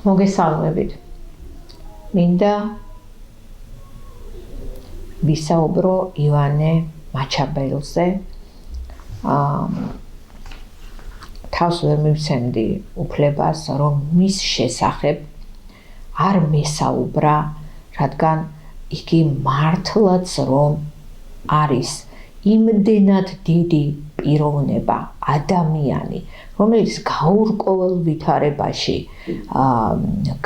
მოგესალმებით. მინდა ვისაუბრო ივანე მაჩაბელზე. თავს ვერ მივცემდი უფლებას, რომ მის შესახებ არ მესაუბრა, რადგან იგი მართლაც რომ არის იმდენად დიდი პიროვნება, ადამიანი, რომელიც გაურკვეველ ვითარებაში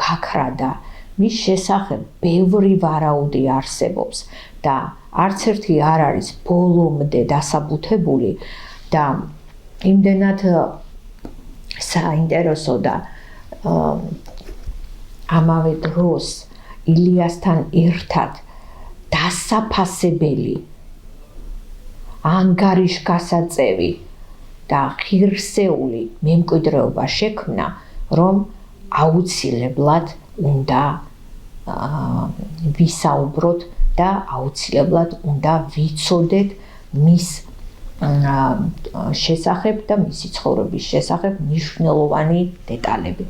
გაქრა, მის შესახებ ბევრი ვარაუდი არსებობს და არც ერთი არ არის ბოლომდე დასაბუთებული და იმდენად საინტერესო და ამავე დროს ილიასთან ერთად დასაფასებელი, ანგარიშგასაწევი და ღირსეული მემკვიდრეობა შექმნა, რომ აუცილებლად უნდა ვისაუბროთ და აუცილებლად უნდა ვიცოდეთ მის შესახებ და მისი ცხოვრების შესახებ მნიშვნელოვანი დეტალები.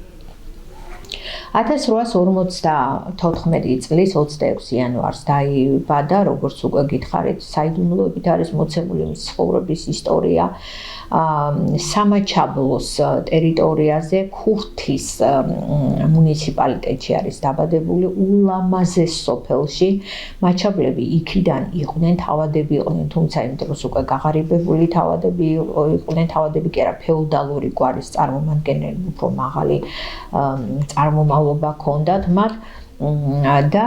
1854 წლის 26 იანვარს დაიბადა, როგორც უკვე გითხარით, საიდუმლოებით არის მოცემული მის ცხოვრების ისტორია. სამაჩაბლოს ტერიტორიაზე ქურთის მუნიციპალიტეტში არის დაბადებული, ულამაზეს სოფელში. მაჩაბლები იქიდან იყვნენ თავადები, თუმცა იმ დროს უკვე გაღარიბებული თავადები იყვნენ, თავადები კი არა, ფეოდალური გვარის წარმომადგენლები, უფრო მაღალი წარმომავლობა ჰქონდათ მათ და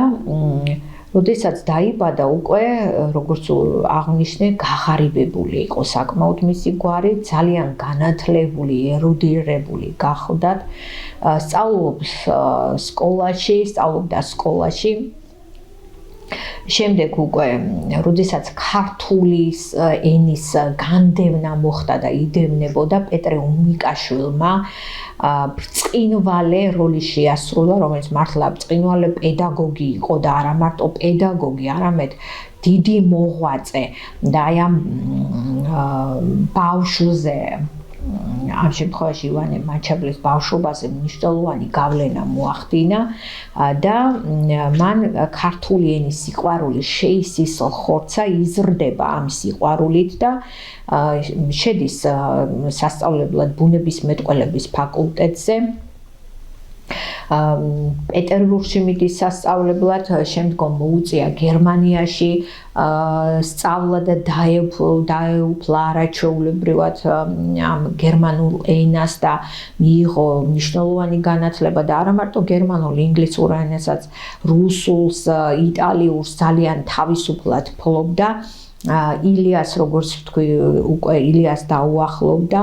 როდესაც დაიბადა, უკვე როგორც აღნიშნე, გაღარიბებული იყო საკმაოდ მისი გვარი, ძალიან განათლებული, ერუდირებული გახლდათ, სწავლობდა სკოლაში. შემდეგ უკვე, როდესაც ქართულის ენის განდევნა მოხდა და იდევნებოდა, პეტრე უმიკაშვილმა ბრწყინვალე როლი შეასრულა, რომელიც მართლა ბრწყინვალე პედაგოგი იყო და არა მარტო პედაგოგი, არამედ დიდი მოღვაწე და აი ამ ბავშვზე, ამ შემთხვევაში ივანე მაჩაბლის ბავშვობაზე მნიშვნელოვანი გავლენა მოახდინა და მან ქართული ენის სიყვარული შეისისხლხორცა, იზრდება ამ სიყვარულით და შედის სასწავლებლად ბუნებისმეტყველების ფაკულტეტზე. პეტერბურგში მიდის სასწავლებლად, შემდგომ მოუწია გერმანიაში სწავლა და დაეუფლა არაჩვეულებრივად ამ გერმანულ ენას და მიიღო მნიშვნელოვანი განათლება და არა მარტო გერმანულ, ინგლისურ ენასაც, რუსულს, იტალიურს ძალიან თავისუფლად ფლობდა. ილიას, როგორც ვთქვი, უკვე ილიას დაუახლოვდა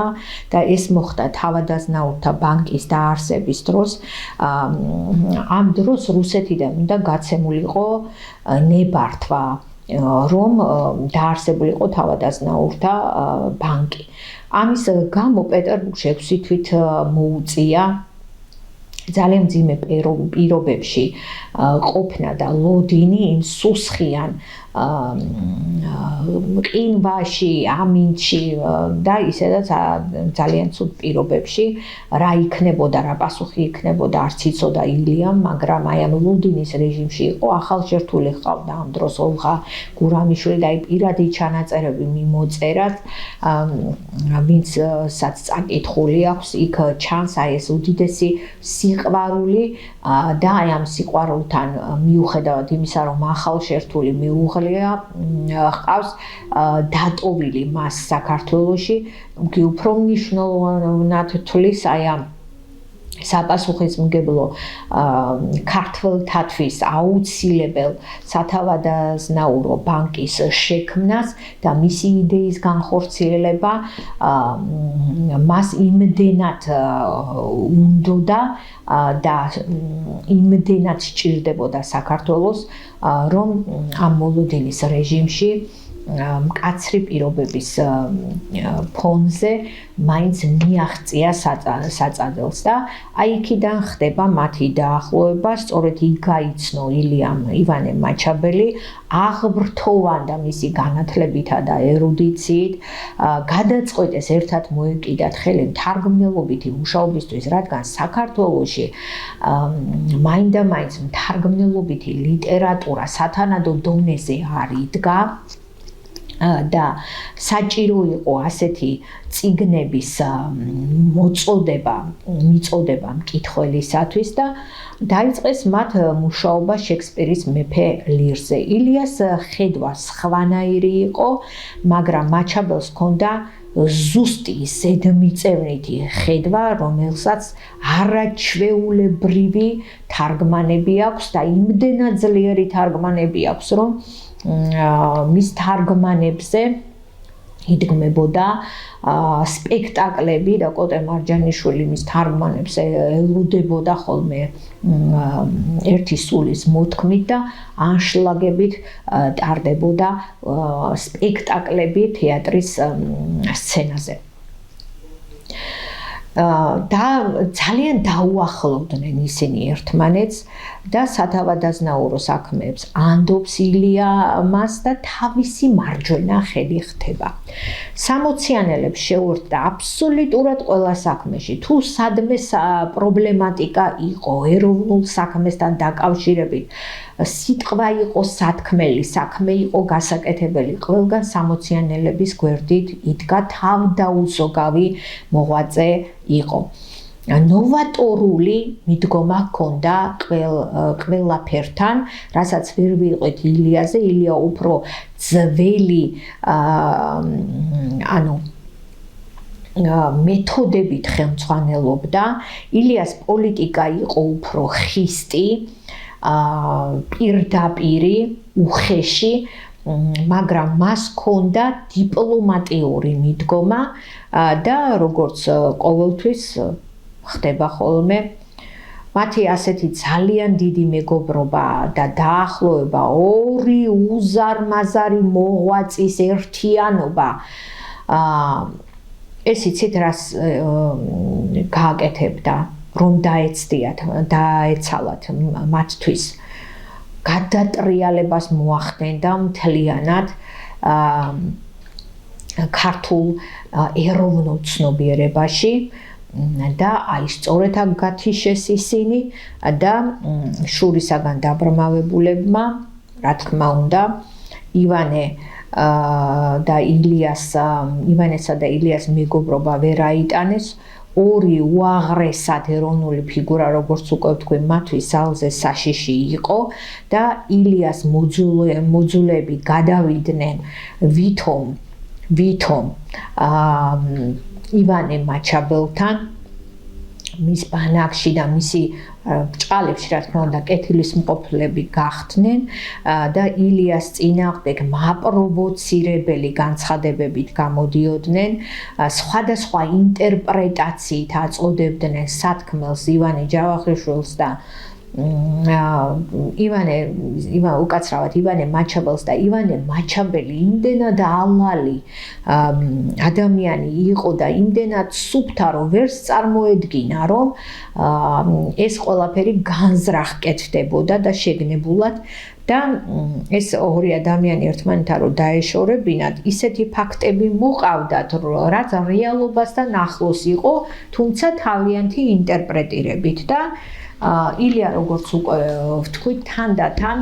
და ეს მოხდა თავადაზნაურთა ბანკის დაარსების დროს. ამ დროს რუსეთიდან უნდა გაცემულიყო ნებართვა, რომ დაარსებულიყო თავადაზნაურთა ბანკი. ამის გამო პეტერბურგში 6 თვით მოუწია ძალიან მძიმე პირობებში ყოფნა და ლოდინი იმ სუსხიან მყინვარში, ამინდში და ისედაც ძალიან ცუდ პირობებში რა იქნებოდა, რა პასუხი იქნებოდა, არც იცოდა ილიამ, მაგრამ აი ამ ლოდინის რეჟიმში იყო, ახალშერთული ჰყავდა ამ დროს ოლღა გურამიშვილი და აი პირადი ჩანაწერები მიმოწერათ, ვინცაც წაკითხული აქვს, იქ ჩანს აი ეს უდიდესი სიყვარული და აი ამ სიყვარულთან მიუხედავად იმისა, რომ ახალშერთული მიუღლია, ჰყავს დატოვილი მას საქართველოში, უფრო მნიშვნელოვნად თვლის აი ამ საპასუხისმგებლო ქართველთათვის აუცილებელ სათავადაზნაურო ბანკის შექმნას და მისი იდეის განხორციელება მას იმდენად უნდოდა და იმდენად სჭირდებოდა საქართველოს, რომ ამ მოლოდინის რეჟიმში მკაცრი პირობების ფონზე მაინც მიაღწია საწადელს და აი იქიდან ხდება მათი დაახლოება, სწორედ იქ გაიცნო ივანე მაჩაბელი, აღბრთოვანდა მისი განათლებითა და ერუდიციით, გადაწყვეტეს ერთად მოეკიდათ ხელი მთარგმნელობითი მუშაობისთვის, რადგან საქართველოში მაინდა-მაინც მთარგმნელობითი ლიტერატურა სათანადო დონეზე არ იდგა და საჭირო იყო ასეთი წიგნების მიწოდება მკითხველისათვის და დაიწყეს მათ მუშაობა შექსპირის მეფე ლირზე. ილიას ხედვა სხვანაირი იყო, მაგრამ მაჩაბელს ჰქონდა ზუსტი ზედმიწევნითი ხედვა, რომელსაც არაჩვეულებრივი თარგმანები აქვს და იმდენად ძლიერი თარგმანები აქვს, რომ მის თარგმანებზე იდგმებოდა სპექტაკლები და კოტე მარჯანიშვილი მის თარგმანებს ელოდებოდა ხოლმე ერთი სულის მოთქმით და ანშლაგებით ტარდებოდა სპექტაკლები თეატრის სცენაზე. და ძალიან დაუახლოვდნენ ისინი ერთმანეთს და სათავადაზნაურო საქმეებს ანდობს ილია მას და თავისი მარჯვენა ხელი ხდება. 60-იანელებს შეუერთდა აბსოლუტურად ყველა საქმეში. თუ სადმე პრობლემატიკა იყო ეროვნულ საქმესთან დაკავშირებით, სიტყვა იყო სათქმელი, საქმე იყო გასაკეთებელი, ყველგან 60-იანელების გვერდით იდგა თავდაუზოგავი მოღვაწე იყო. ნოვატორული მიდგომა ჰქონდა ყველაფერთან, რასაც ვერ ვიყვეთ ილიაზე, ილია უფრო ძველი მეთოდებით ხელმძღვანელობდა, ილიას პოლიტიკა იყო უფრო ხისტი, პირდაპირი, უხეში, მაგრამ მას ჰქონდა დიპლომატიური მიდგომა და როგორც ყოველთვის ხდება ხოლმე მათი ასეთი ძალიან დიდი მეგობრობა და დაახლოება, ორი უზარმაზარი მოღვაწის ერთიანობა. ეს იცით რას გააკეთებდა, რომ დაეცალათ მათთვის. გადატრიალებას მოახდენდა მთლიანად ქართულ ეროვნულ ცნობიერებაში და აი სწორედ აქ გათიშეს ისინი და შურისაგან დაბრმავებულებმა, რა თქმა უნდა, ივანესა და ილიას მეგობრობა ვერ აიტანეს. ორი უაღრესად ეროვნული ფიგურა, როგორც უკვე ვთქვი, მათთვის ძალზე საშიში იყო და ილიას მოძულეები გადავიდნენ ვითომ ივანე მაჩაბელთან მის ბანაკში და მისი ბრჭყალებში, რა თქმა უნდა, კეთილისმყოფლები გახდნენ და ილიას წინააღმდეგ მაპროვოცირებელი განცხადებებით გამოდიოდნენ, სხვადასხვა ინტერპრეტაციით აწოდებდნენ სათქმელს ივანე ჯავახიშვილს და ივანე მაჩაბელს და ივანე მაჩაბელი იმდენად ალალი ადამიანი იყო და იმდენად სუფთა, რომ ვერც წარმოედგინა, რომ ეს ყველაფერი განზრახ კეთდებოდა და შეგნებულად და ეს ორი ადამიანი ერთმანეთთან რომ დაეშორებინათ, ისეთი ფაქტები მოყავდათ, რაც რეალობასთან ახლოს იყო, თუმცა თავიანთი ინტერპრეტირებით და ილია, როგორც უკვე ვთქვით, თანდათან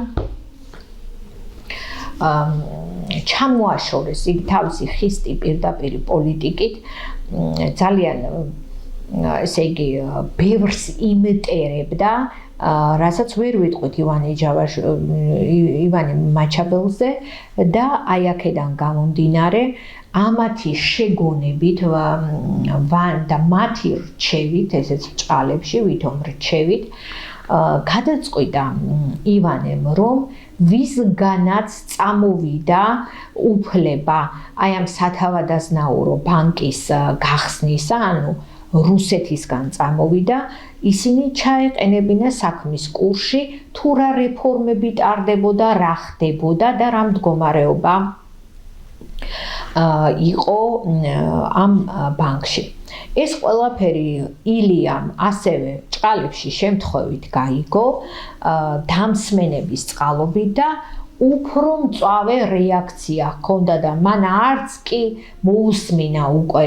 ჩამოაშორეს იქ თავისი ხისტი პირდაპირი პოლიტიკით, ძალიან ესე იგი ბევრს იმტერებდა, რასაც ვერ ვიტყვით ივანე მაჩაბელზე და აი აქედან გამომდინარე ამათი შეგონებით და მათი რჩევით, ესეც ჭალებში, ვითომ რჩევით, გადაწყვიტა ივანემ, რომ ვისგანაც წამოვიდა უფლება აი ამ სათავადაზნაურო ბანკის გახსნისა, ანუ რუსეთისგან წამოვიდა, ისინი ჩაეყენებინა საქმის კურსში, თუ რა რეფორმები ტარდებოდა, რა ხდებოდა და რა მდგომარეობა იყო ამ ბანკში. ეს ყველაფერი ილიამ ასევე ჭყალებში შემთხვევით გაიგო დამსმენების წყალობით და უფრო მწვავე რეაქცია ჰქონდა და მან არც კი მოусმინა უკვე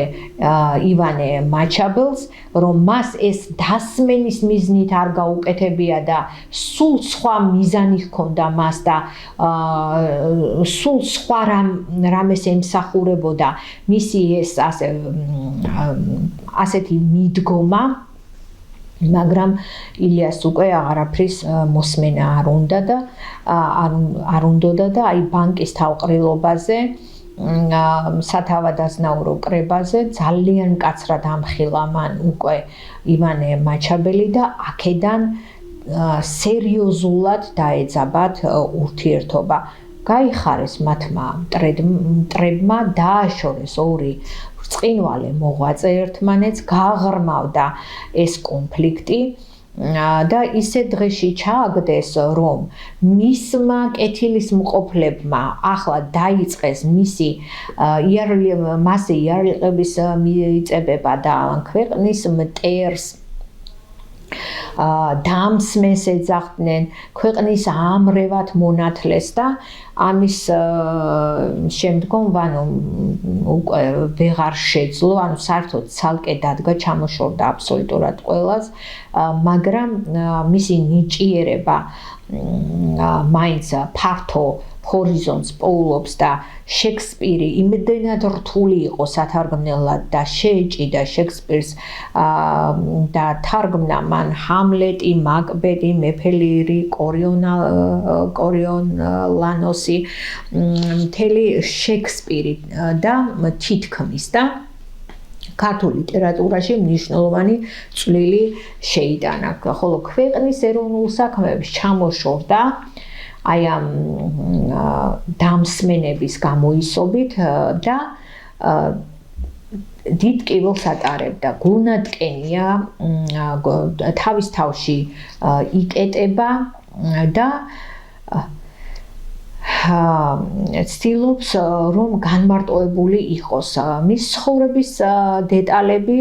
ივანე მაჩაბელს, რომ მას ეს დასმენის მიზნით არ გაუკეთებია და სულ სხვა მიზანი ჰქონდა მას და სულ სხვა რამეს ემსახურებოდა მისი ეს ასეთი მიდგომა, მაგრამ ილიას უკვე აღარაფრის მოსმენა არ უნდოდა და აი ბანკის თავყრილობაზე, სათავადაზნაურო კრებაზე ძალიან მკაცრად ამხილა მან უკვე ივანე მაჩაბელი და აქედან სერიოზულად დაეძაბათ ურთიერთობა. გაიხარეს მათმა მტრებმა, დააშორეს ორი ბრწყინვალე მოღვაწე ერთმანეთს, გააღრმავდა ეს კონფლიქტი და ისე დღეში ჩააგდეს, რომ მისმა კეთილისმყოფლებმა ახლა დაიწყეს მასზე იარაღების მიწებება და ქვეყნის მტერს დამსმენს ეძახდნენ, ქვეყნის ამრევად მონათლეს და ამის შემდგომ უკვე ვეღარ შეძლო, საერთოდ ცალკე დადგა, ჩამოშორდა აბსოლუტურად ყველას, მაგრამ მისი ნიჭიერება მაინც ფართო ჰორიზონტს პოულობს და შექსპირი იმდენად რთული იყო სათარგმნელად და შეეჭიდა შექსპირს და თარგმნა მან ჰამლეტი, მაკბეტი, მეფე ლირი, კორიოლანოსი, მთელი შექსპირი და თითქმის და ქართულ ლიტერატურაში მნიშვნელოვანი წვლილი შეიტანა, ხოლო ქვეყნის ეროვნულ საქმეებს ჩამოშორდა აი ამ დამსმენების გამოისობით და დიდ კიბოს ატარებდა. გულნათკენია თავის თავში იკეტება და ცდილობს რომ განმარტოებული იყოს. მის ცხოვრების დეტალები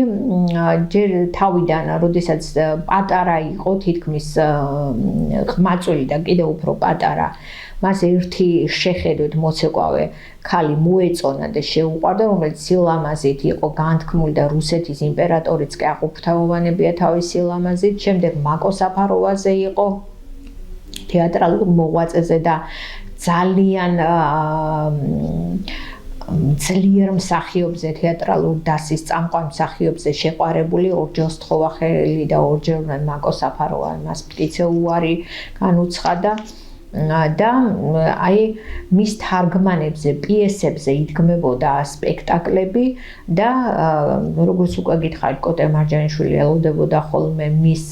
ჯერ თავიდან, როდესაც პატარა იყო, თითქმის ყმაწვილი და კიდევ უფრო პატარა, მას ერთი შეხედვით მოცეკვავე ქალი მოეწონა და შეუყვარდა, რომელიც სილამაზით იყო განთქმული და რუსეთის იმპერატორიც კი აყოფთაოვანებია თავის სილამაზით. შემდეგ მაკო საფაროვაზე იყო თეატრალურ მოღვაწეზე და ძალიან ძლიერ მსახიობზე, თეატრალურ დასის წამყვან მსახიობზე შეყვარებული, ორჯერ სთხოვა ხელი და ორჯერ მაკო საფაროვა მას მტკიცე უარი განუცხადა და აი მის თარგმანებზე, პიესებზე იდგმებოდა სპექტაკლები და როგორც უკვე გითხარით, კოტე მარჯანიშვილი ელოდებოდა ხოლმე მის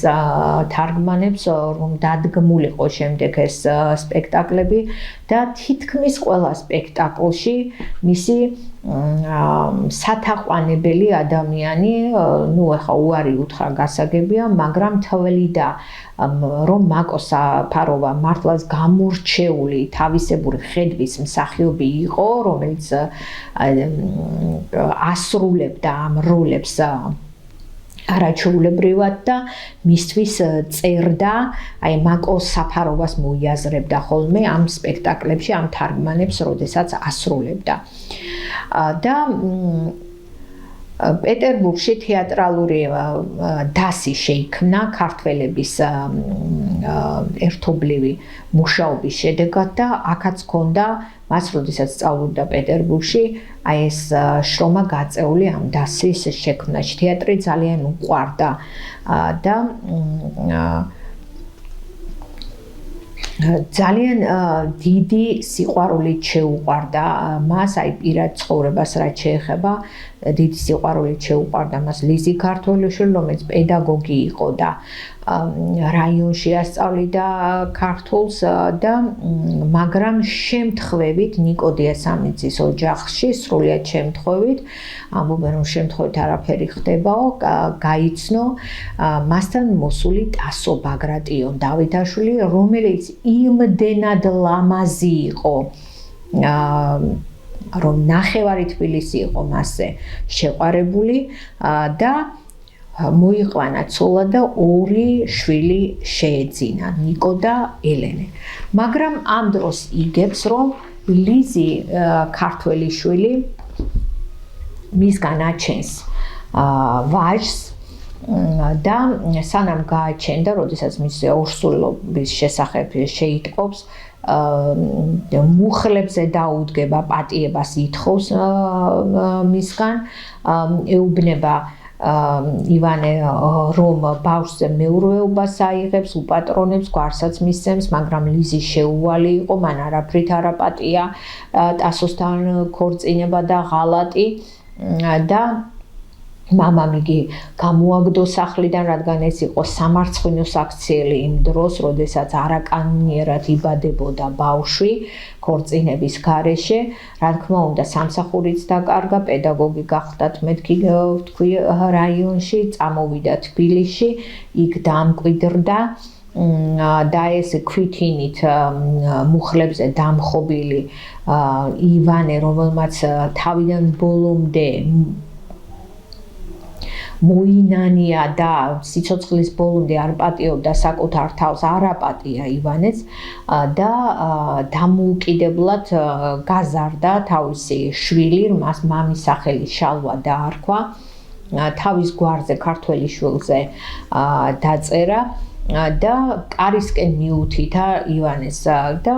თარგმანებს, რომ დადგმულიყო შემდეგ ეს სპექტაკლები და თითქმის ყველა სპექტაკლში მისი სათაყვანებელი ადამიანი, ეხა უარი უთხრა გასაგებია, მაგრამ თვლიდა რომ მაკო საფაროვა მართლაც გამორჩეული თავისებური ხედვის მსახიობი იყო, რომელიც ასრულებდა ამ როლებს არაჩვეულებრივად და მისთვის წერდა, აი მაკო საფაროვას მოიაზრებდა ხოლმე ამ სპექტაკლებში, ამ თარგმანებს, როდესაც ასრულებდა. და პეტერბურგში თეატრალური დასი შეიქმნა ქართველების ერთობლივი მუშაობის შედეგად და აქაც ჰქონდა მას, როდესაც სწავლობდა პეტერბურგში, აი ეს შრომა გაწეული ამ დასის შექმნაში. თეატრი ძალიან უყვარდა და ძალიან დიდი სიყვარულით შეუყვარდა მას, აი პირად ცხოვრებას რაც შეეხება, დიდი სიყვარულით შეუყვარდა მას ლიზი ქართველიშვილი, რომელიც პედაგოგი იყო და რაიონში ასწავლიდა ქართულს და მაგრამ შემთხვევით ნიკო დიასამიძის ოჯახში, სრულიად შემთხვევით, ამბობენ რომ შემთხვევით არაფერი ხდებაო, გაიცნო მასთან მოსული ტასო ბაგრატიონ დავითაშვილი, რომელიც იმდენად ლამაზი იყო რომ ნახევარი თბილისი იყო მასზე შეყვარებული და მოიყვანა ცოლა და 2 შვილი შეეძინა, ნიკო და ელენე. მაგრამ ამ დროს იგებს, რომ ლიზი ქართველი შვილი მისგან აჩენს ვაჟს და სანამ გააჩენდა, როდესაც მის ორსულობის შესახებ შეიტყობს, მუხლებზე დაუდგება, პატიებას ითხოვს მისგან, ეუბნება ივანე რომ ბავშვზე მეურვეობას აიღებს, უპატრონებს, გვარსაც მისცემს, მაგრამ ლიზი შეუვალი იყო, მან არაფრით არ აპატია ტასოსთან ქორწინება და ღალატი და მამამ იგი გამოაგდო სახლიდან, რადგან ეს იყო სამარცხვინოს აქციელი იმ დროს, როდესაც არაკანონიერად იბადებოდა ბავშვი ქორწინების გარეშე. რა თქმა უნდა, სამსახურიც დაკარგა, პედაგოგი გახდათ მეთქი თქვი რაიონში, წამოვიდა თბილისში, იქ დამკვიდრდა და ეს ქვითინით მუხლებზე დამხობილი ივანე, რომელმაც თავიდან ბოლომდე მოინანია და სიცოცხლის ბოლომდე არ პატიობდა საკუთარ თავს, არ აპატია ივანეც და დამოუკიდებლად გაზარდა თავისი შვილი, მას მამის სახელი შალვა დაარქვა, თავის გვარზე ქართველი შვილზე დაწერა და კარისკენ მიუთითა ივანეს და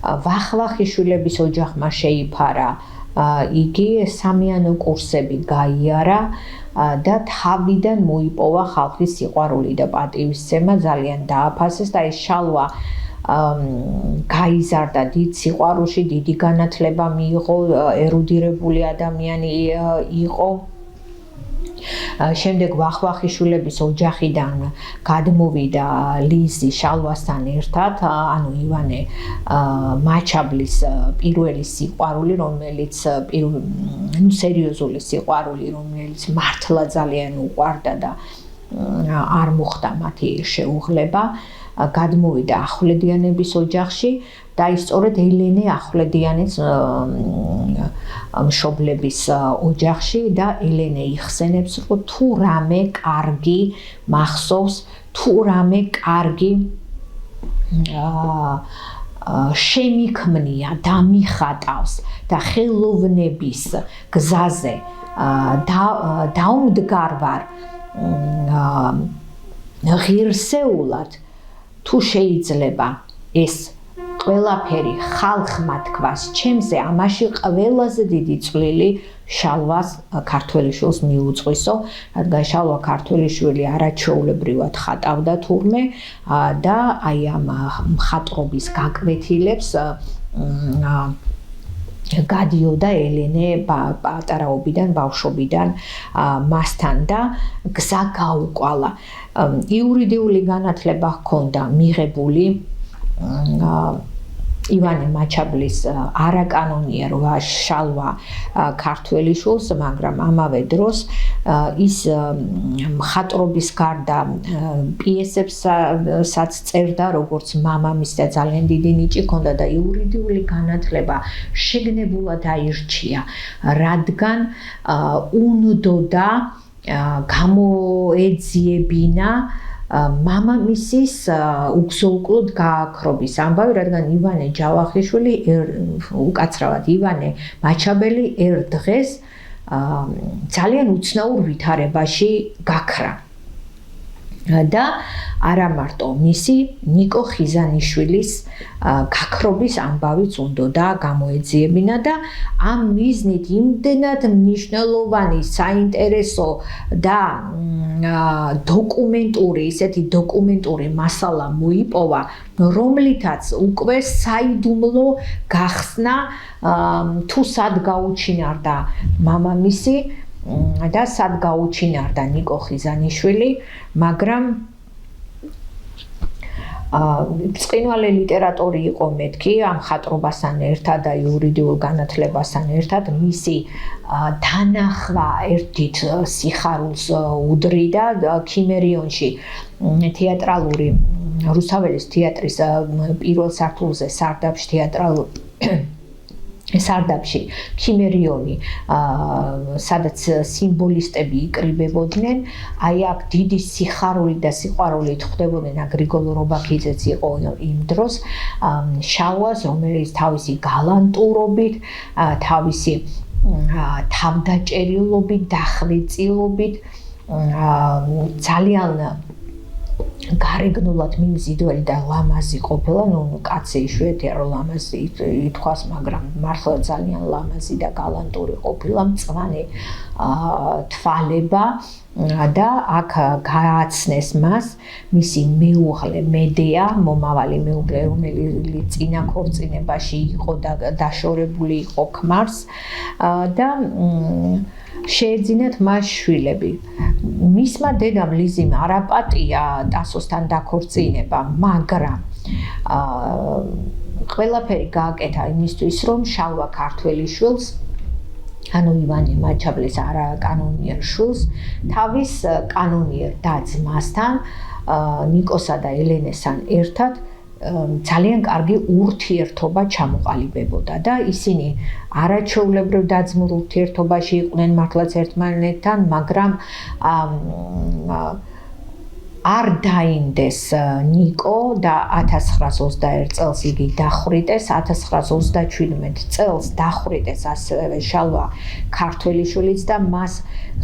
ვახ-ვახი შვილების ოჯახმა შეიფარა. იგი სამიანო კურსები გაიარა და თავიდან მოიპოვა ხალხის სიყვარული და პატივისცემა, ძალიან დააფასეს და ეს შალვა გაიზარდა დიდ სიყვარულში, დიდი განათლება მიიღო, ერუდირებული ადამიანი იყო. შემდეგ ვახ-ვახი შვილების ოჯახიდან გადმოვიდა ლიზი შალვასთან ერთად, ანუ ივანე მაჩაბლის პირველი სიყვარული, რომელიც სერიოზული სიყვარული, რომელიც მართლა ძალიან უყვარდა და არ მოხდა მათი შეუღლება, გადმოვიდა ახვლედიანების ოჯახში და სწორედ ელენე ახვლედიანის მშობლების ოჯახში და ელენე იხსენებს, რომ თუ რამე კარგი მახსოვს, თუ რამე კარგი შემიქმნია და მიხატავს და ხელოვნების გზაზე დაუმდგარ ვარ ღირსეულად, თუ შეიძლება ეს ყველაფერი ხალხმა თქვას ჩემზე, ამაში ყველაზე დიდი წვლილი შალვას ქართველი შვილს მიუძღვისო, რადგან შალვა ქართველი შვილი არაჩვეულებრივად ხატავდა თურმე და აი ამ მხატვრობის გაკვეთილებს გადიოდა ელენე პატარაობიდან, ბავშვობიდან მასთან და გზა გაუკვალა. იურიდიული განათლება ჰქონდა მიღებული ივანე მაჩაბლის არაკანონიერ ვაჟ შალვა ქართველი შვილს, მაგრამ ამავე დროს ის მხატვრობის გარდა პიესებსაც წერდა, როგორც მამამის და ძალიან დიდი ნიჭი ჰქონდა და იურიდიული განათლება შეგნებულად აირჩია, რადგან უნდოდა გამოეძიებინა მამამისის უგზო-უკლოდ გააქრობის ამბავი, რადგან ივანე ჯავახიშვილი, უკაცრავად ივანე მაჩაბელი ერთ დღეს ძალიან უცნაურ ვითარებაში გაქრა. და არა მარტო მისი ნიკო ხიზანიშვილის გაქრობის ამბავიც უნდოდა გამოეძიებინა და ამ მიზნით იმდენად მნიშვნელოვანი, საინტერესო და ისეთი დოკუმენტური მასალა მოიპოვა, რომლითაც უკვე საიდუმლო გახსნა თუ სად გაუჩინარდა მამამისი და სად გაუჩინარდა ნიკო ხიზანიშვილი, მაგრამ ბრწყინვალე ლიტერატორი იყო მეთქი ამ მხატვრობასთან ერთად და იურიდიულ განათლებასთან ერთად, მისი თანახვა ერთით სიხარულს უდრიდა ქიმერიონში თეატრალური რუსთაველის თეატრის პირველ სართულზე სარდაფში თეატრალურ სარდაფში ქიმერიონი სადაც სიმბოლისტები იკრიბებოდნენ აი აქ დიდი სიხარული და სიყვარული ხვდებოდნენ გრიგოლ რობაქიძეც იყო იმ დროს შალვას რომელიც თავისი გალანტურობით თავისი თავდაჭერილობით დახვეწილობით ძალიან გარეგნულად მიმზიდველი და ლამაზი ყოფილა, კაცი იშვიათია რომ ლამაზი ითქვას, მაგრამ მართლა ძალიან ლამაზი და გალანტური ყოფილა, მწვანე თვალება და აქ გააცნეს მას მისი მეუღლე მედეა, მომავალი მეუღლე, რომელიც წინა ქორწინებაში იყო და დაშორებული იყო ქმარს და შეეძინათ მას შვილები. მისმა დედამ ლიზიმ არაპატია ტასოსთან დაქორწინება, მაგრამ ყველაფერი გააკეთა იმისთვის, რომ შალვა ქართველიშვილს, ანუ ივანე მაჩაბლის არაკანონიერ შვილს, თავის კანონიერ და-ძმასთან, ნიკოსა და ელენესთან ერთად ძალიან კარგი ურთიერთობა ჩამოყალიბებოდა და ისინი არაჩვეულებრივ დაძმურ ურთიერთობაში იყვნენ მართლაც ერთმანეთთან, მაგრამ არ დაინდეს ნიკო და 1921 წელს იგი დახვრიტეს, 1937 წელს დახვრიტეს ასევე შალვა ქართველიშვილიც და მას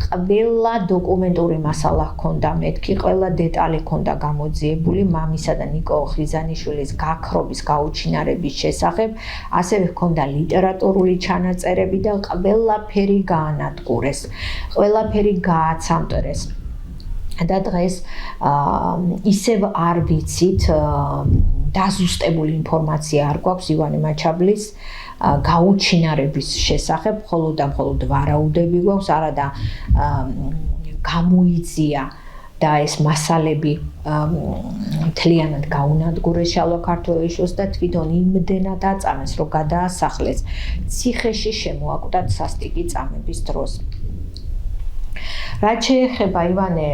ყველა დოკუმენტური მასალა ჰქონდა მეთქი, ყველა დეტალი ჰქონდა გამოძიებული მამისა და ნიკო ხიზანიშვილის გაქრობის, გაუჩინარების შესახებ, ასევე ჰქონდა ლიტერატურული ჩანაწერები და ყველაფერი გაანადგურეს, ყველაფერი გააცამტვრეს. და დღეს ისევ არ ვიცით დაზუსტებული ინფორმაცია არ გვაქვს ივანე მაჩაბლის გაუჩინარების შესახებ, მხოლოდ და მხოლოდ ვარაუდები გვაქვს, არადა გამოიწია და ეს მასალები მთლიანად გაუნადგურეს შალვა ქართველიშვილს და თვითონ იმდენად აწამეს, რომ გადაასახლეს ციხეში შემოაკვდათ სასტიკი წამების დროს. რაც შეეხება ივანე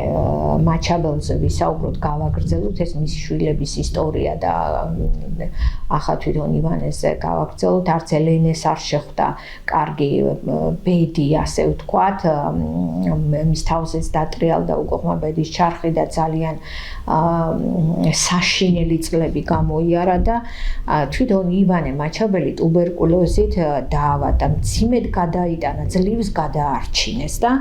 მაჩაბელზე ვისაუბროთ, გავაგრძელოთ ეს მისი შვილების ისტორია და ახლა თვითონ ივანეზე გავაგრძელოთ, არც ელენეს არ შეხვდა კარგი ბედი, ასე ვთქვათ, მის თავზეც დატრიალდა უკვე ხმა ბედის ჩარხი და ძალიან საშინელი წლები გამოიარა და თვითონ ივანე მაჩაბელი ტუბერკულოზით დაავადდა, მძიმედ გადაიტანა, ძლივს გადაარჩინეს და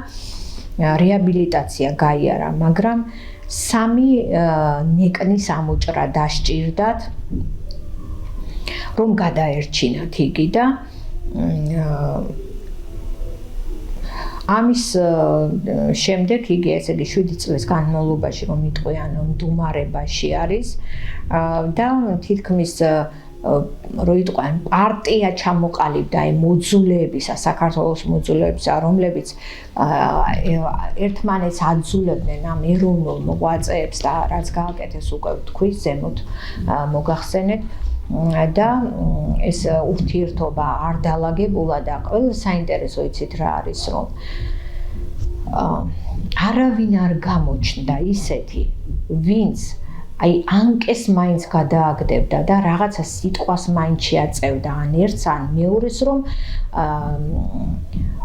რეაბილიტაცია გაიარა, მაგრამ 3 ნეკნის ამოჭრა დასჭირდათ, რომ გადაერჩინათ იგი და ამის შემდეგ იგი ესე იგი 7 წლის განმავლობაში რომ იტყვიან მდუმარებაში არის და თითქმის რო იტყვიან პარტია ჩამოყალიბდა აი მოძულეებისა, საქართველოს მოძულეებისა, რომლებიც ერთმანეთს აძულებდნენ ამ ეროვნულ მოღვაწეებს და რაც გააკეთეს უკვე თქვის ზემოთ მოგახსენეთ და ეს ურთიერთობა არ დაალაგებულა და ყველა საინტერესო იცით რა არის, რომ არავინ არ გამოჩნდა ისეთი, ვინც აი ანკეს მაინც გადააგდებდა და რაღაცა სიტყვას მაინც შეაწევდა ან ერთს ან მეორეს, რომ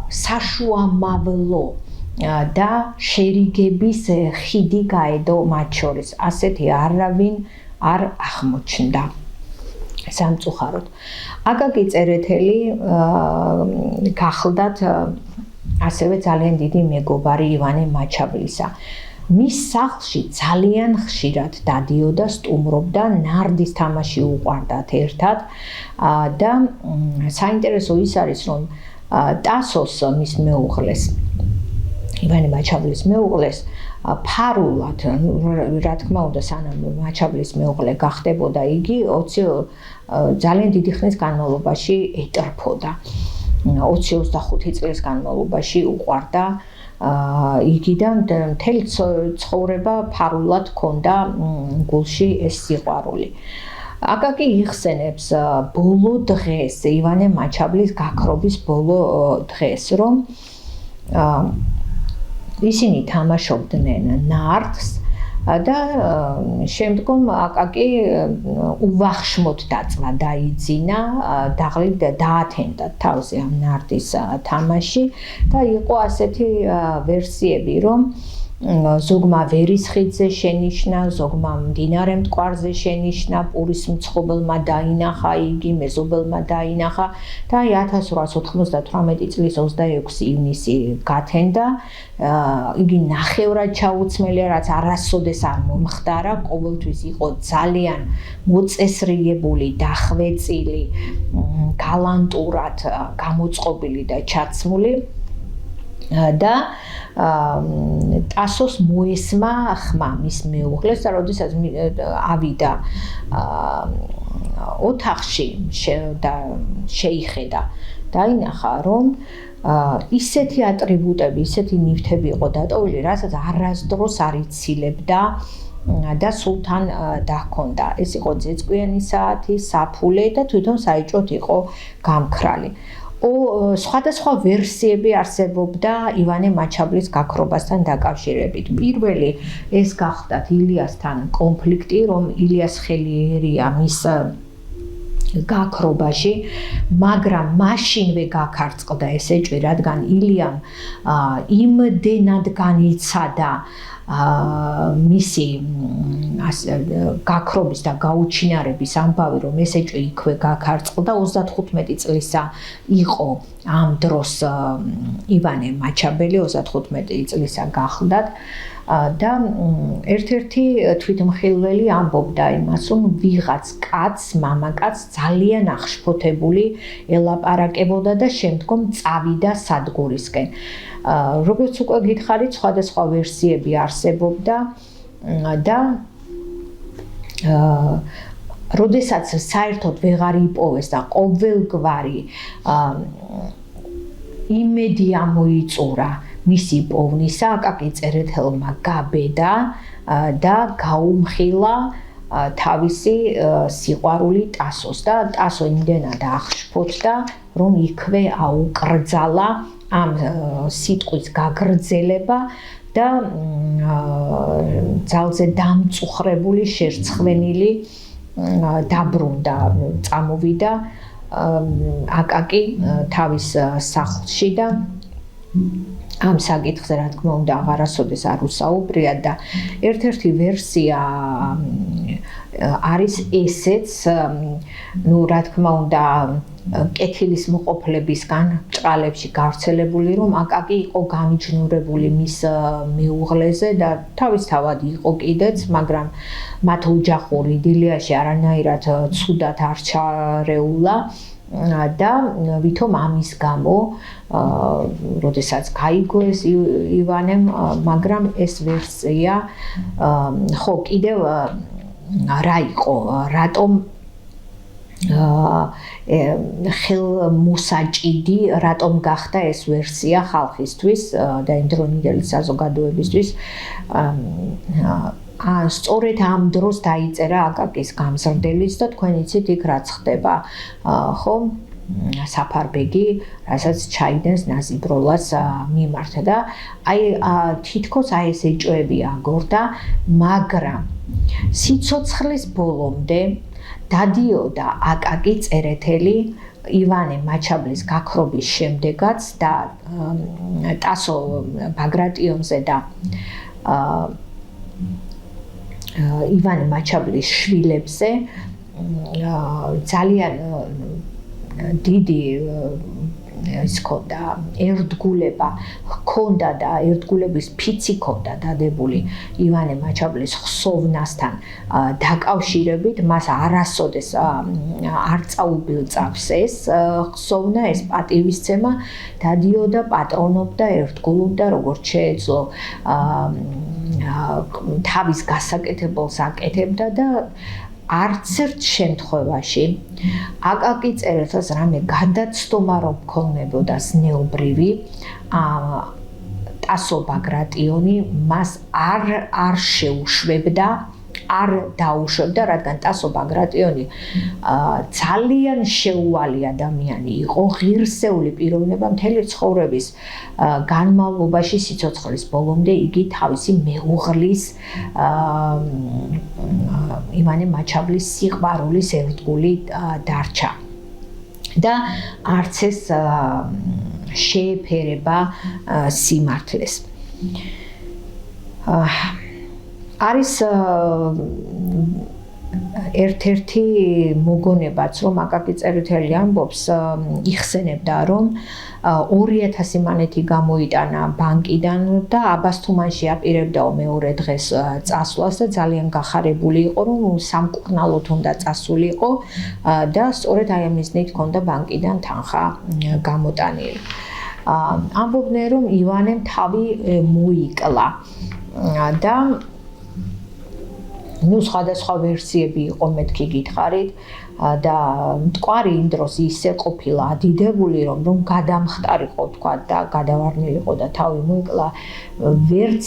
საშუამავლო და შერიგების ხიდი გაედო მათ შორის. ასეთი არავინ არ აღმოჩნდა სამწუხაროდ. აკაკი წერეთელი გახლდათ ასევე ძალიან დიდი მეგობარი ივანე მაჩაბლისა. მის სახლში ძალიან ხშირად დადიოდა, სტუმრობდა, ნარდის თამაში უყვარდათ ერთად და საინტერესო ის არის, რომ ტასოს მის მეუღლეს, ივანე მაჩაბლის მეუღლეს ფარულად, რა თქმა უნდა, სანამ მაჩაბლის მეუღლე გახდებოდა, იგი 20 ძალიან დიდი ხნის განმავლობაში ეტრფოდა. 20-25 წლის განმავლობაში უყვარდა იგი და მთელი ცხოვრება ფარულად ჰქონდა გულში ეს სიყვარული. აკაკი იხსენებს ბოლო დღეს, ივანე მაჩაბლის გაქრობის ბოლო დღეს, რომ ისინი თამაშობდნენ ნარდს და შემდგომ აკაკი უვახშმოდ დაწვა, დაიძინა, დაათენდა თავზე ამ ნარდის თამაში და იყო ასეთი ვერსიები, რომ ზოგმა ვერის ხიდზე შენიშნა, ზოგმა მდინარე მტკვარზე შენიშნა, პურის მცხობელმა დაინახა იგი, მეზობელმა დაინახა და 1898 წლის 26 ივნისი გათენდა. იგი ნახევრად ჩაუცმელია, რაც არასოდეს არ მომხდარა, ყოველთვის იყო ძალიან მოწესრიგებული, დახვეწილი, გალანტურად გამოწყობილი და ჩაცმული. და ტასოს მოესმა ხმა მის მეუღლეს და როდესაც ავიდა ოთახში და შეიხედა, დაინახა, რომ ისეთი ატრიბუტები, ისეთი ნივთები იყო დატოვილი, რასაც არასდროს არ ცილებდა და სულთან დაჰქონდა. ეს იყო ძეწკვიანი საათი, საფულე და თვითონ საეჭვოდ იყო გამქრალი. სხვადასხვა ვერსიები არსებობდა ივანე მაჩაბლის გაქრობასთან დაკავშირებით. პირველი ეს გახდათ ილიასთან კონფლიქტი, რომ ილიას ხელი ერია მის გაქრობაში, მაგრამ მაშინვე გაქარწყდა ეს ეჭვი, რადგან ილიამ იმდენად განიცადა მისი გაქრობის და გაუჩინარების ამბავი, რომ ეს ეჭვი იქვე გაქარწყდა. 35 წლისა იყო ამ დროს ივანე მაჩაბელი, 35 წლისა გახლდათ და ერთ-ერთი თვითმხილველი ამბობდა იმას, რომ ვიღაც კაცს, მამაკაცს ძალიან აღშფოთებული ელაპარაკებოდა და შემდგომ წავიდა სადგურისკენ. როგორც უკვე გითხარით, სხვადასხვა ვერსიები არსებობდა და როდესაც საერთოდ ვეღარ იპოვეს და ყოველგვარი იმედი ამოიწურა მისი პოვნისა, აკაკი წერეთელმა გაბედა და გაუმხილა თავისი სიყვარული ტასოს და ტასო იმდენად აღშფოთდა, რომ იქვე აუკრძალა ამ სიტყვის გაგრძელება და ძალზე დამწუხრებული, შერცხვენილი დაბრუნდა, წამოვიდა აკაკი თავის სახლში და ამ საკითხზე რა თქმა უნდა აღარასოდეს არ უსაუბრია და ერთ-ერთი ვერსია არის ესეც, რა თქმა უნდა კეთილის მოყოფლებისგან ჭყალებში გავრცელებული, რომ აკაკი იყო გამიჯნურებული მის მეუღლეზე და თავისთავად იყო კიდეც, მაგრამ მათ ოჯახურ იდილიაში არანაირად ცუდად არ ჩარეულა და ვითომ ამის გამო, როდესაც გაიგო ეს ივანემ, მაგრამ ეს ვერსია ხო კიდევ რა იყო, რატომ ხელმოსაჭიდი, რატომ გახდა ეს ვერსია ხალხისთვის და იმდროინდელი საზოგადოებისთვის. სწორედ ამ დროს დაიწერა აკაკის გამზრდელის და თქვენ იცით იქ რაც ხდება, ხო? საფარბეგი, რასაც ჩაიდენს ნაზიბროლას მიმართ და თითქოს ეს ეჭვები აგორდა, მაგრამ სიცოცხლის ბოლომდე დადიოდა აკაკი წერეთელი ივანე მაჩაბლის გაქრობის შემდეგაც და ტასო ბაგრატიონზე და ივანე მაჩაბლის შვილებზე ძალიან დიდი ის ქონდა ერთგულება, ქონდა და ერთგულების ფიცი ქონდა დადებული ივანე მაჩაბლის ხსოვნასთან დაკავშირებით, მას არასოდეს არ წაუბილწავს ეს ხსოვნა, ეს პატივისცემა, დადიოდა, პატრონობდა, ერთგულობდა, როგორც შეეძლო თავის გასაკეთებელს აკეთებდა და არც ერთ შემთხვევაში აკაკი წერეთელს რამე გადაცდომა რომ ქონებოდა ზნეობრივი, ტასო ბაგრატიონი მას არ შეუშვებდა არ დაუშვებდა, რადგან ტასო ბაგრატიონი ძალიან შეუვალი ადამიანი იყო, ღირსეული პიროვნება მთელი ცხოვრების განმავლობაში სიცოცხლის ბოლომდე იგი თავისი მეუღლის ივანე მაჩაბლის სიყვარულის ერთგული დარჩა. და არც ეს შეეფერება სიმართლეს. არის ერთ-ერთი მოგონებაც, რომ აკაკი წერეთელი ამბობს, იხსენებდა, რომ 2000 მანეთი გამოიტანა ბანკიდან და აბას თუმანში აპირებდაო მეორე დღეს წასვლას და ძალიან გახარებული იყო, რომ სამკურნალოდ უნდა წასულიყო და სწორედ აი ამ მიზნით ჰქონდა ბანკიდან თანხა გამოტანილი. ამბობდნენ, რომ ივანემ თავი მოიკლა და სხვადასხვა ვერსიები იყო, მეთქი გითხარით და მტკვარი იმ დროს ისე ყოფილა ადიდებული, რომ გადამხტარიყო თქვა და გადავარნილიყო და თავი მოიკლა, ვერც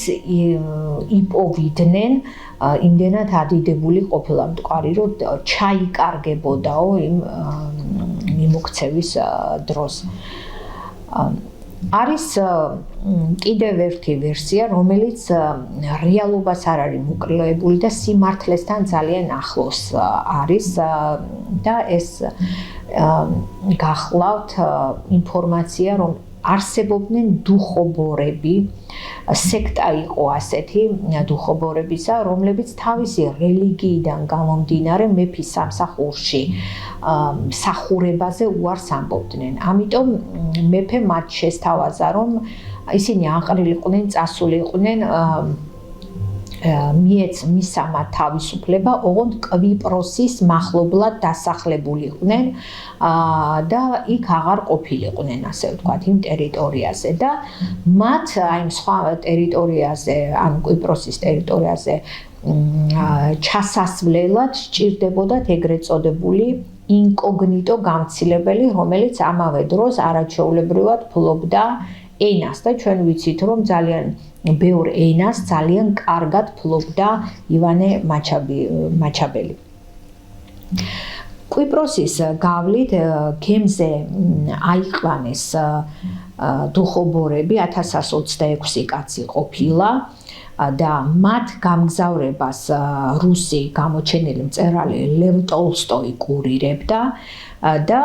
იპოვიდნენ, იმდენად ადიდებული ყოფილა მტკვარი, რომ ჩაიკარგებოდაო იმ მიმოქცევის დროს. არის კიდევ ერთი ვერსია, რომელიც რეალობას არ არის მოკვლეული და სიმართლესთან ძალიან ახლოს არის და ეს გახლავთ ინფორმაცია, რომ არსებობდნენ დუხობორები, სექტა იყო ასეთი დუხობორებისა, რომლებიც თავისი რელიგიიდან გამომდინარე მეფის სამსახურში მსახურებაზე უარს ამბობდნენ. ამიტომ მეფე მათ შესთავაზა, რომ ისინი აყრილიყვნენ, წასულიყვნენ მისცა მათ თავისუფლება, ოღონდ კვიპროსის მახლობლად დასახლებულიყვნენ და იქ აღარ ყოფილიყვნენ, ასე ვთქვათ, იმ ტერიტორიაზე და მათ აი სხვა ტერიტორიაზე, ან კვიპროსის ტერიტორიაზე ჩასასვლელად სჭირდებოდათ ეგრეთ წოდებული ინკოგნიტო გამცილებელი, რომელიც ამავე დროს არაჩვეულებრივად ფლობდა ენას და ჩვენ ვიცით, რომ ძალიან ბევრ ენას ძალიან კარგად ფლობდა ივანე მაჩაბელი. კვიპროსის გავლით გემზე აიყვანეს დუხობორები, 1126 კაცი ყოფილა და მათ გამგზავრებას რუსი გამოჩენილი მწერალი ლევ ტოლსტოი კურირებდა და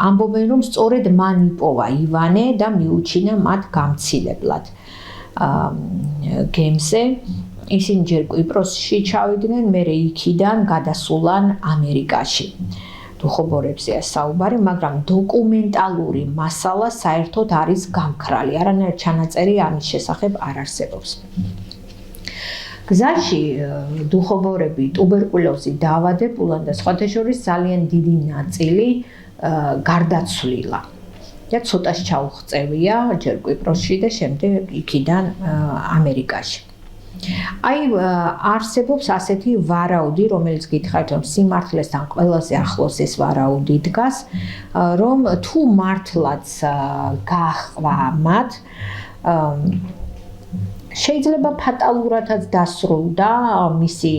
ამბობენ, რომ სწორედ მან იპოვა ივანე და მიუჩინა მათ გამცილებლად გემზე. ისინი ჯერ კვიპროსში ჩავიდნენ, მერე იქიდან გადასულან ამერიკაში. დუხობორებზეა საუბარი, მაგრამ დოკუმენტალური მასალა საერთოდ არის გამქრალი, არანაირი ჩანაწერი ამის შესახებ არ არსებობს. გზაში დუხობორები ტუბერკულოზით დაავადებულან და სხვათა შორის ძალიან დიდი ნაწილი გარდაცვლილა. და ცოტას ჩაუღწევია ჯერ კვიპროსში და შემდეგ იქიდან ამერიკაში. აი არსებობს ასეთი ვარაუდი, რომელიც გითხარით, რომ სიმართლესთან ყველაზე ახლოს ეს ვარაუდი დგას, რომ თუ მართლაც გაჰყვა მათ, შეიძლება ფატალურადაც დასრულდა მისი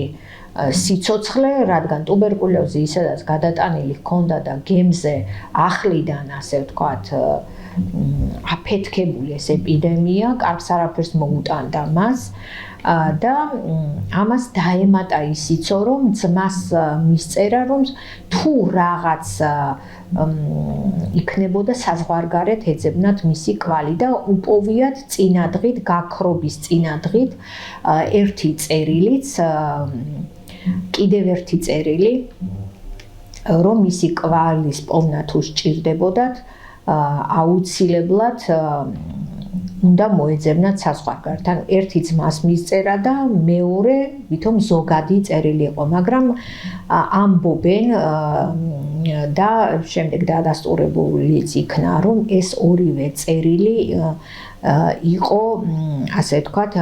სიცოცხლე, რადგან ტუბერკულოზი ისედაც გადატანილი ჰქონდა და გემზე ახლიდან, ასე ვთქვათ, აფეთქებული ეს ეპიდემია, კარგს არაფერს მოუტანდა მას და ამას დაემატა ისიც, რომ ძმას მისწერა, რომ თუ რაღაც იქნებოდა საზღვარგარეთ ეძებნათ მისი კვალი და უპოვიათ წინადღით, გაქრობის წინადღით ერთი წერილიც, კიდევ ერთი წერილი, რომ მისი კვალის პოვნა თუ სჭირდებოდათ, აუცილებლად უნდა მოეძებნათ საზღვარგარეთ. ან ერთი ძმას მისწერა და მეორე ვითომ ზოგადი წერილი იყო, მაგრამ ამბობენ და შემდეგ დადასტურებულიც იქნა, რომ ეს ორივე წერილი იყო, ასე ვთქვათ,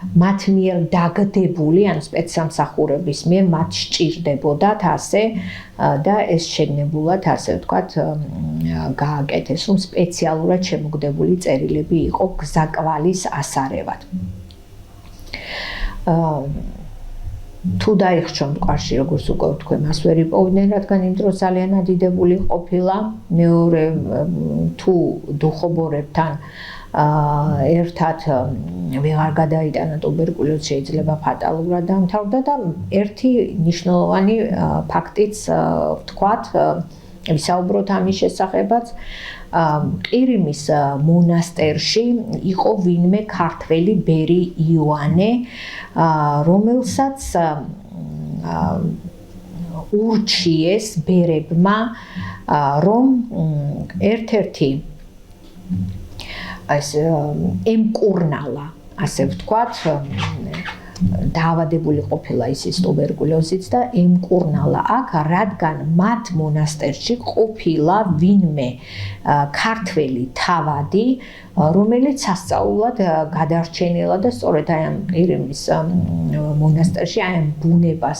მათ მიერ დაგდებული, ან სპეცსამსახურების მიერ მათ სჭირდებოდათ ასე და ეს შეგნებულად, ასე ვთქვათ, გააკეთეს, რომ სპეციალურად შემოგდებული წერილები იყო გზაკვალის ასარევად. თუ დაიხშო მყარში, როგორც უკვე ვთქვი, მას ვერ იპოვდნენ, რადგან იმ დროს ძალიან ადიდებული ყოფილა. მეორე თუ დუხობორებთან ერთად ვეღარ გადაიტანა ტუბერკულოზი, შეიძლება ფატალურად დამთავრდა და ერთი მნიშვნელოვანი ფაქტიც ვთქვათ, ვისაუბროთ ამის შესახებაც. ყირიმის მონასტერში იყო ვინმე ქართველი ბერი იოანე, რომელსაც ურჩიეს ბერებმა, რომ ერთ-ერთი ემკურნალა, ასე ვთქვათ, დაავადებული ყოფილა ისიც ტუბერკულოზით და ემკურნალა აქ, რადგან მათ მონასტერში ყოფილა ვინმე ქართველი თავადი, რომელიც სასწაულად გადარჩენილა და სწორედ აი ამ ყირიმის მონასტერში აი ამ ბუნებას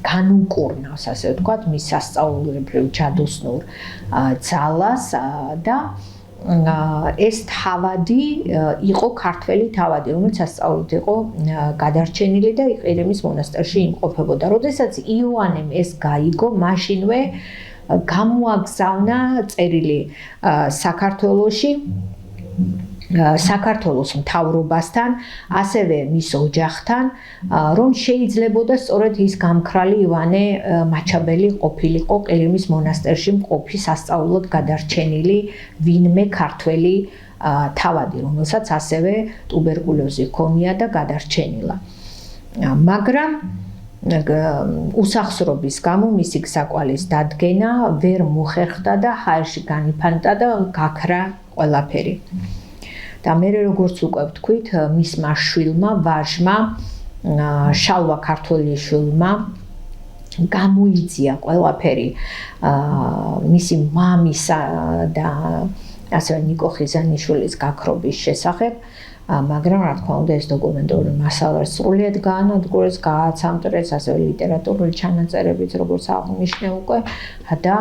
განუკურნავს, ასე ვთქვათ, მის სასწაულებრივ ჯადოსნურ ძალას და ეს თავადი იყო ქართველი თავადი, რომელიც სასწაულად იყო გადარჩენილი და ყირიმის მონასტერში იმყოფებოდა. როდესაც იოანემ ეს გაიგო, მაშინვე გამოაგზავნა წერილი საქართველოში, საქართველოს მთავრობასთან, ასევე მის ოჯახთან, რომ შეიძლებოდა სწორედ ის გამქრალი ივანე მაჩაბელი ყოფილიყო ყირიმის მონასტერში მყოფი სასწაულად გადარჩენილი ვინმე ქართველი თავადი, რომელსაც ასევე ტუბერკულოზი ჰქონია და გადარჩენილა. მაგრამ უსახსრობის გამო მისი საყვალის დადგენა ვერ მოხერხდა და ჰაერში განიფანტა და გაქრა ყველაფერი. და მე როგორც უკვე ვთქვით, მისმა შვილმა, ვაჟმა, შალვა ქართველიშვილმა გამოიძია ყველაფერი მისი მამისა და ასევე ნიკო ხიზანიშვილის გაქრობის შესახებ, მაგრამ რა თქმა უნდა ეს დოკუმენტური მასალა სრულიად გაანადგურეს, გააცამტრეს, ასევე ლიტერატურული ჩანაწერებიც, როგორც აღნიშნე უკვე და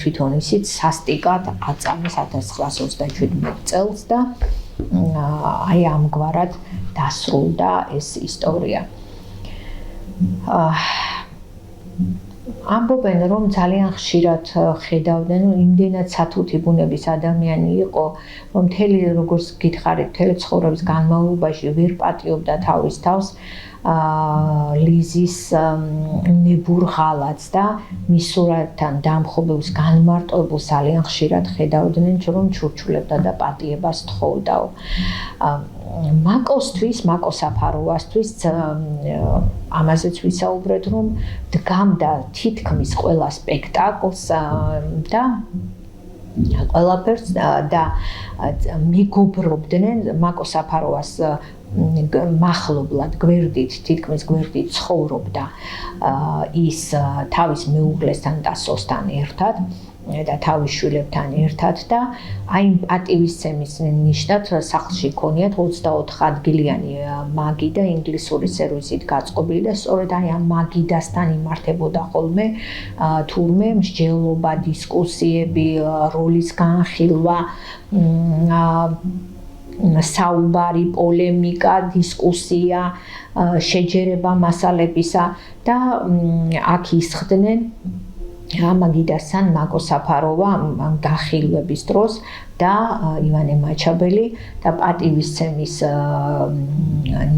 თვითონ ისიც სასტიკად აწამეს 1927 წელს და აი ამგვარად დასრულდა ეს ისტორია. ამბობენ, რომ ძალიან ხშირად ხედავდნენ, რომ იმდენად სათუთი ბუნების ადამიანი იყო, რომ მთელი როგორც გითხარით, მთელი ცხოვრების განმავლობაში ვერ პატიობდა თავის თავს ლიზის ნებურ ღალატს და მის სურათთან დამხობებს განმარტოებულს ძალიან ხშირად ხედავდნენ, რომ ჩურჩულებდა და პატიებას თხოვდაო. მაკოსთვის, მაკო საფაროვასთვის ამაზეც ვისაუბრეთ, რომ დგამდა თითქმის ყველა სპექტაკლს და ყველაფერს და მეგობრობდნენ მაკო საფაროვას მახლობლად გვერდით, თითქმის გვერდით ცხოვრობდა ის თავის მეუღლესთან და სოსთან ერთად და თავის შვილებთან ერთად და აი პატივისცემის ნიშნად სახლში ჰქონიათ 24 ადგილიანი მაგი და ინგლისური სერვისით გაწყობილი და სწორედ აი ამ მაგიდასთან იმართებოდა ხოლმე თურმე მსჯელობა, დისკუსიები, როლის განხილვა, საუბარი, პოლემიკა, დისკუსია, შეჯერება მასალებისა და აქ ისხდნენ მაგიდასთან მაკო საფაროვა გახილვების დროს და ივანე მაჩაბელი და პატივისცემის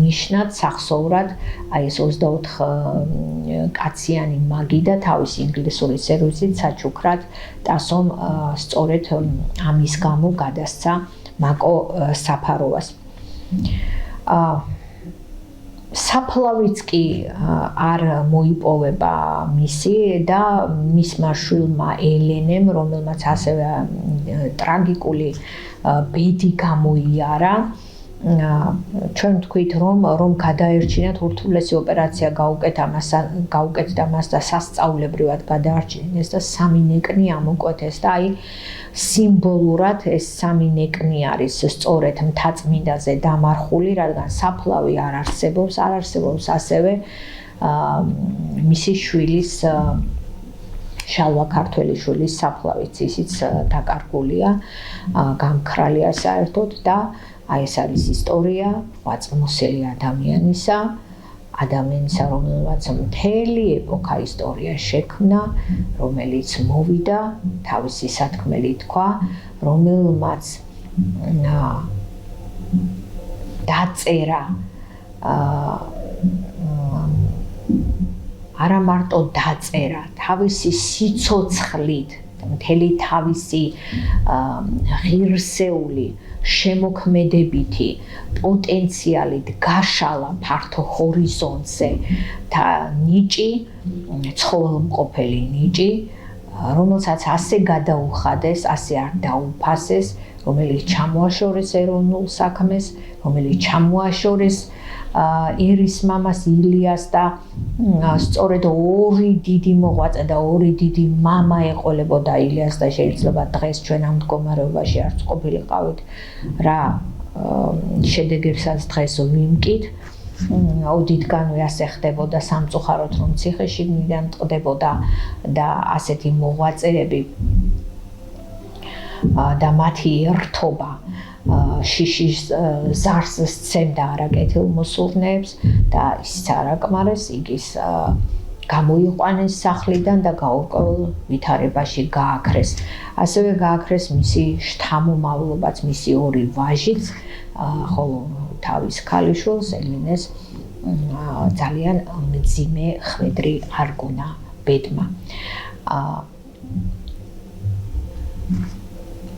ნიშნად სახსოვრად აი ეს 24 კაციანი მაგი და თავის ინგლისური სერვისით საჩუქრად ტასომ სწორედ ამის გამო გადასცა მაკო საფაროვას. საფლავიც კი არ მოიპოვება მისი და მისმა შვილმა ელენემ, რომელმაც ასევე ტრაგიკული ბედი გამოიარა, ჩვენ ვთქვით, რომ გადაერჩინათ ურთულესი ოპერაცია გაუკეთდა მას და სასწაულებრივად გადაარჩინეს და სამი ნეკნი ამოკვეთეს და აი სიმბოლურად ეს სამი ნეკნი არის სწორედ მთაწმინდაზე დამარხული, რადგან საფლავი არ არსებობს ასევე მისი შვილის შალვა ქართველიშვილის საფლავიც ისიც დაკარგულია, გამქრალია საერთოდ და აი ეს არის ისტორია ღვაწლმოსილი ადამიანისა, რომელმაც მთელი ეპოქა ისტორია შექმნა, რომელიც მოვიდა, თავისი სათქმელი თქვა, რომელმაც დაწერა არა მარტო დაწერა, თავისი სიცოცხლით, მთელი თავისი ღირსეული შემოქმედებითი პოტენციალით გაშალა ფართო ჰორიზონტზე და ნიჭი, ცხოველმყოფელი ნიჭი, რომელსაც ასე გადაუხადეს, ასე არ დაუფასეს, რომელიც ჩამოაშორეს ეროვნულ საქმეს, რომელიც ჩამოაშორეს ერის მამას ილიას და სწორედ ორი დიდი მოღვაწე და ორი დიდი მამა ეყოლებოდა ილიას და შეიძლება დღეს ჩვენ ამ მდგომარეობაში არც ყოფილიყავით რა შედეგებსაც დღეს ვიმკით. ოდითგანვე ასე ხდებოდა სამწუხაროდ, რომ ციხე-შიგნიდან ტყდებოდა და ასეთი მოღვაწეები და მათი ერთობა შიშის ზარს სცემდა არაკეთილ მოსურნეებს და ისიც არაკმარეს, იგის გამოიყვანეს სახლიდან და გაურკვეველ ვითარებაში გააქრეს. ასევე გააქრეს მისი შთამომავლობაც, მისი ორი ვაჟიც, ხოლო თავის ქალიშვილს ელენეს ძალიან მძიმე ხვედრი არ გუნა ბედმა.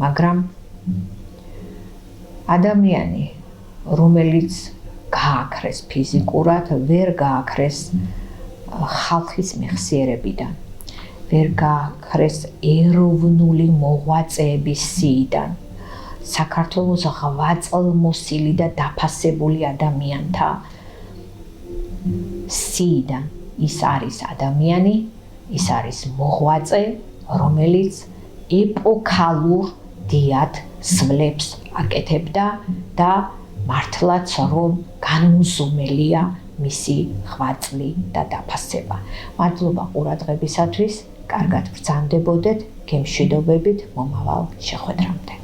მაგრამ ადამიანი, რომელიც გააქრეს ფიზიკურად, ვერ გააქრეს ხალხის მეხსიერებიდან, ვერ გააქრეს ეროვნული მოღვაწეების სიიდან, საქართველოს ღვაწლმოსილი და დაფასებული ადამიანთა სიიდან. ის არის ადამიანი, ის არის მოღვაწე, რომელიც ეპოქალურ დიად სვლებს აკეთებდა და მართლაც რომ განუზომელია მისი ღვაწლი და დაფასება. მადლობა ყურადღებისათვის, კარგად ბრძანდებოდეთ, გემშვიდობებით მომავალ შეხვედრამდე.